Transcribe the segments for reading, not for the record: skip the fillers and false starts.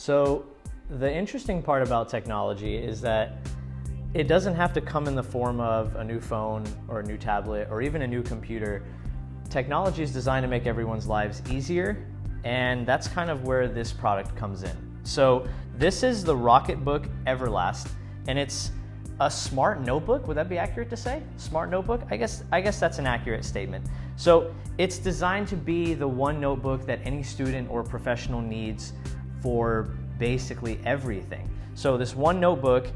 So the interesting part about technology is that it doesn't have to come in the form of a new phone or a new tablet or even a new computer. Technology is designed to make everyone's lives easier, and that's kind of where this product comes in. So this is the Rocketbook Everlast, and it's a smart notebook. Would that be accurate to say? Smart notebook? I guess that's an accurate statement. So it's designed to be the one notebook that any student or professional needs for basically everything. So this one notebook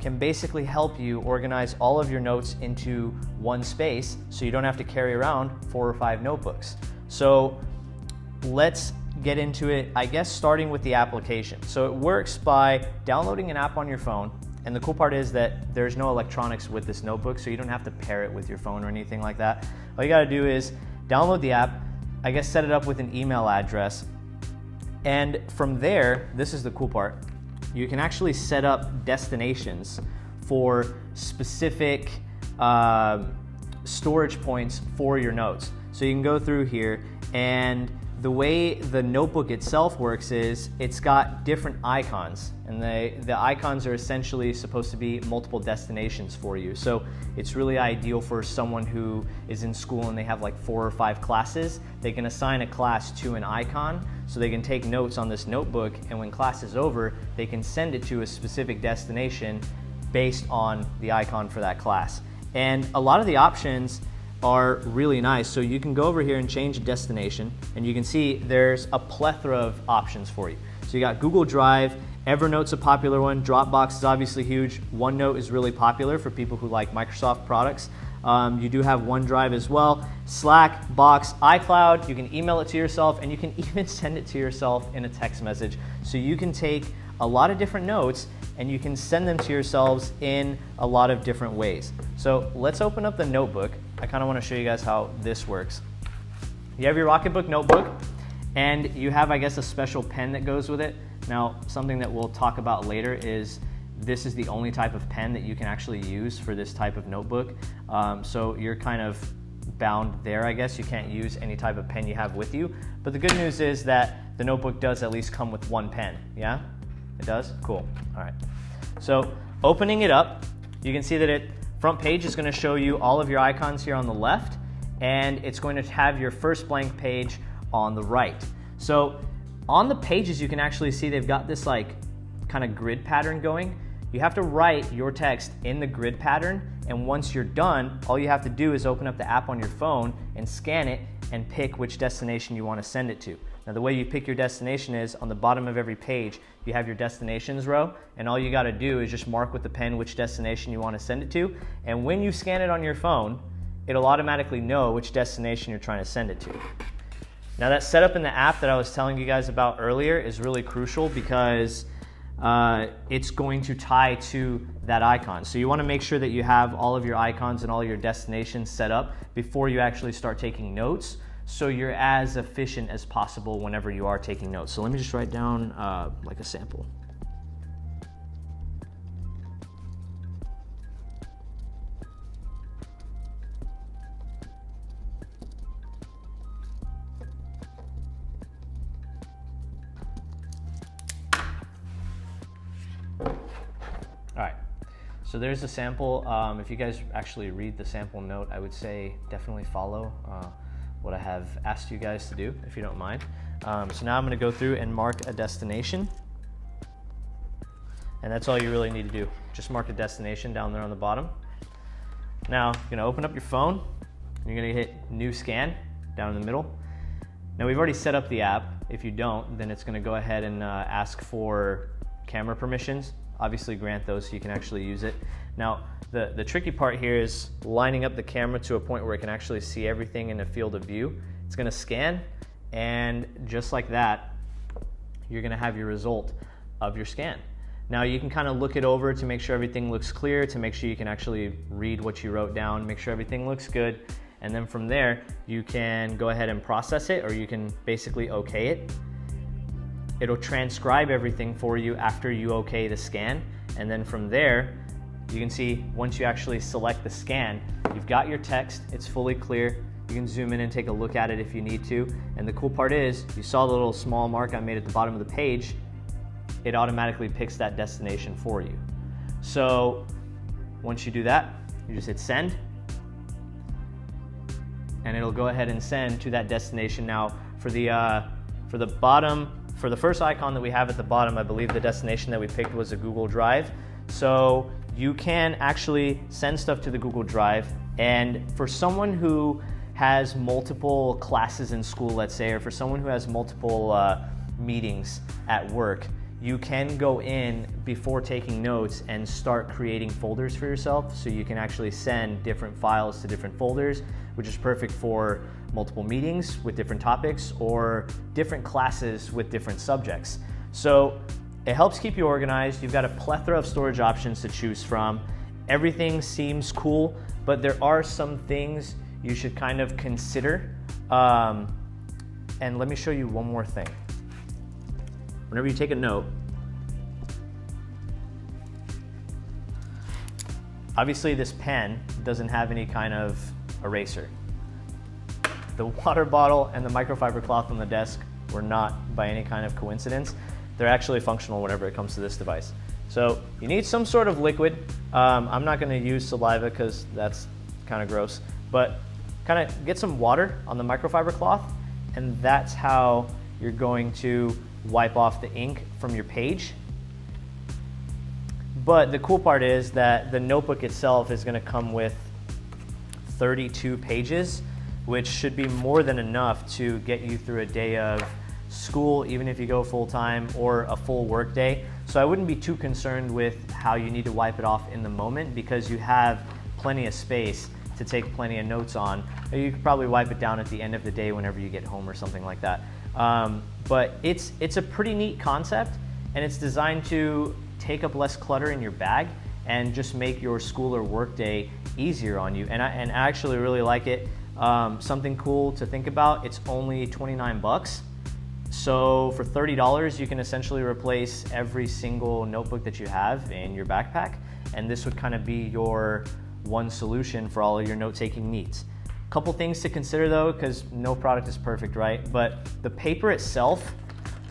can basically help you organize all of your notes into one space so you don't have to carry around 4 or 5 notebooks. So let's get into it, I guess starting with the application. So it works by downloading an app on your phone, and the cool part is that there's no electronics with this notebook, so you don't have to pair it with your phone or anything like that. All you gotta do is download the app, I guess set it up with an email address, and from there, this is the cool part, you can actually set up destinations for specific storage points for your notes. So you can go through here, and the way the notebook itself works is it's got different icons, and the icons are essentially supposed to be multiple destinations for you. So it's really ideal for someone who is in school and they have like 4 or 5 classes. They can assign a class to an icon so they can take notes on this notebook, and when class is over, they can send it to a specific destination based on the icon for that class. And a lot of the options are really nice. So you can go over here and change a destination, and you can see there's a plethora of options for you. So you got Google Drive, Evernote's a popular one, Dropbox is obviously huge, OneNote is really popular for people who like Microsoft products. You do have OneDrive as well, Slack, Box, iCloud, you can email it to yourself, and you can even send it to yourself in a text message. So you can take a lot of different notes and you can send them to yourselves in a lot of different ways. So let's open up the notebook. I kind of want to show you guys how this works. You have your Rocketbook notebook, and you have, I guess, a special pen that goes with it. Now, something that we'll talk about later is this is the only type of pen that you can actually use for this type of notebook. So you're kind of bound there, I guess. You can't use any type of pen you have with you. But the good news is that the notebook does at least come with one pen, yeah? It does? Cool. All right. So opening it up, you can see that it front page is going to show you all of your icons here on the left, and it's going to have your first blank page on the right. So on the pages, you can actually see they've got this like kind of grid pattern going. You have to write your text in the grid pattern, and once you're done, all you have to do is open up the app on your phone and scan it and pick which destination you want to send it to. Now the way you pick your destination is on the bottom of every page, you have your destinations row, and all you got to do is just mark with the pen which destination you want to send it to, and when you scan it on your phone, it'll automatically know which destination you're trying to send it to. Now that setup in the app that I was telling you guys about earlier is really crucial because it's going to tie to that icon. So you want to make sure that you have all of your icons and all your destinations set up before you actually start taking notes, so you're as efficient as possible whenever you are taking notes. So let me just write down like a sample. All right, so there's the sample. If you guys actually read the sample note, I would say definitely follow what I have asked you guys to do, if you don't mind. So now I'm going to go through and mark a destination, and that's all you really need to do. Just mark a destination down there on the bottom. Now you're going to open up your phone, and you're going to hit New Scan down in the middle. Now we've already set up the app. If you don't, then it's going to go ahead and ask for camera permissions. Obviously grant those so you can actually use it. Now the tricky part here is lining up the camera to a point where it can actually see everything in a field of view. It's going to scan, and just like that, you're going to have your result of your scan. Now you can kind of look it over to make sure everything looks clear, to make sure you can actually read what you wrote down, make sure everything looks good, and then from there you can go ahead and process it, or you can basically okay it. It'll transcribe everything for you after you okay the scan, and then from there you can see once you actually select the scan, you've got your text, it's fully clear. You can zoom in and take a look at it if you need to, and the cool part is you saw the little small mark I made at the bottom of the page. it automatically picks that destination for you. So once you do that, you just hit send, and it'll go ahead and send to that destination. Now for the first icon that we have at the bottom, I believe the destination that we picked was a Google Drive. So you can actually send stuff to the Google Drive, and for someone who has multiple classes in school, let's say, or for someone who has multiple meetings at work, you can go in before taking notes and start creating folders for yourself, so you can actually send different files to different folders, which is perfect for multiple meetings with different topics or different classes with different subjects. So it helps keep you organized. You've got a plethora of storage options to choose from. Everything seems cool, but there are some things you should kind of consider. And let me show you one more thing. Whenever you take a note, obviously this pen doesn't have any kind of eraser. The water bottle and the microfiber cloth on the desk were not by any kind of coincidence. They're actually functional whenever it comes to this device. So you need some sort of liquid. I'm not gonna use saliva because that's kind of gross, but kind of get some water on the microfiber cloth, and that's how you're going to wipe off the ink from your page. But the cool part is that the notebook itself is gonna come with 32 pages, which should be more than enough to get you through a day of school, even if you go full-time, or a full work day. So I wouldn't be too concerned with how you need to wipe it off in the moment, because you have plenty of space to take plenty of notes on. You could probably wipe it down at the end of the day whenever you get home or something like that. But it's a pretty neat concept, and it's designed to take up less clutter in your bag and just make your school or work day easier on you. And I actually really like it. Something cool to think about, it's only 29 bucks. So for $30, you can essentially replace every single notebook that you have in your backpack, and this would kind of be your one solution for all of your note-taking needs. Couple things to consider though, because no product is perfect, right? But the paper itself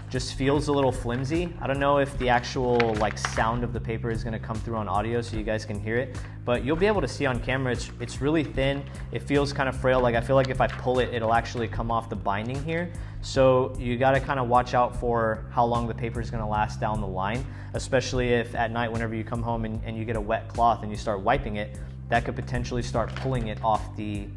just feels a little flimsy. I don't know if the actual sound of the paper is gonna come through on audio so you guys can hear it, but you'll be able to see on camera, it's really thin. It feels kind of frail. I feel like if I pull it, it'll actually come off the binding here. So you gotta kind of watch out for how long the paper is gonna last down the line, especially if at night, whenever you come home and you get a wet cloth and you start wiping it, that could potentially start pulling it off the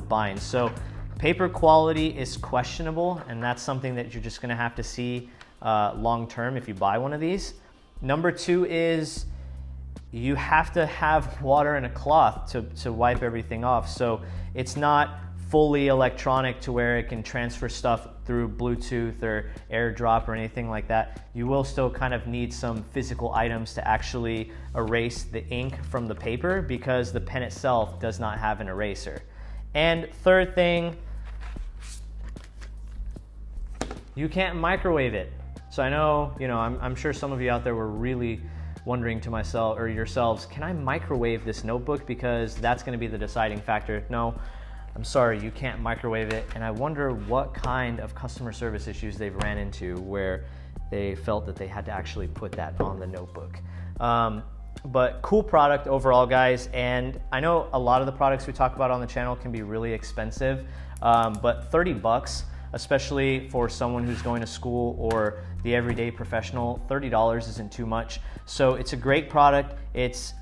bind. So paper quality is questionable, and that's something that you're just gonna have to see long term if you buy one of these. Number two is you have to have water and a cloth to wipe everything off. So it's not fully electronic to where it can transfer stuff through Bluetooth or AirDrop or anything like that. You will still kind of need some physical items to actually erase the ink from the paper, because the pen itself does not have an eraser. And third thing, you can't microwave it. So I know, I'm sure some of you out there were really wondering to myself or yourselves, can I microwave this notebook? Because that's gonna be the deciding factor. No, I'm sorry, you can't microwave it. And I wonder what kind of customer service issues they've ran into where they felt that they had to actually put that on the notebook. But cool product overall, guys. And I know a lot of the products we talk about on the channel can be really expensive, but 30 bucks, especially for someone who's going to school or the everyday professional, $30 isn't too much. So it's a great product. It's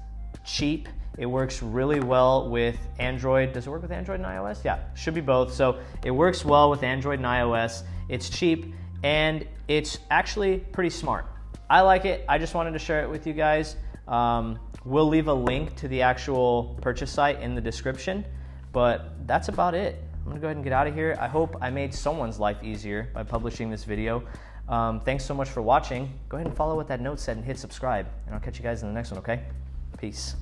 cheap. It works really well with Android. Does it work with Android and iOS? Yeah, should be both. So it works well with Android and iOS. It's cheap, and it's actually pretty smart. I like it. I just wanted to share it with you guys. We'll leave a link to the actual purchase site in the description, but that's about it. I'm gonna go ahead and get out of here. I hope I made someone's life easier by publishing this video. Thanks so much for watching. Go ahead and follow what that note said and hit subscribe, and I'll catch you guys in the next one, okay? Peace.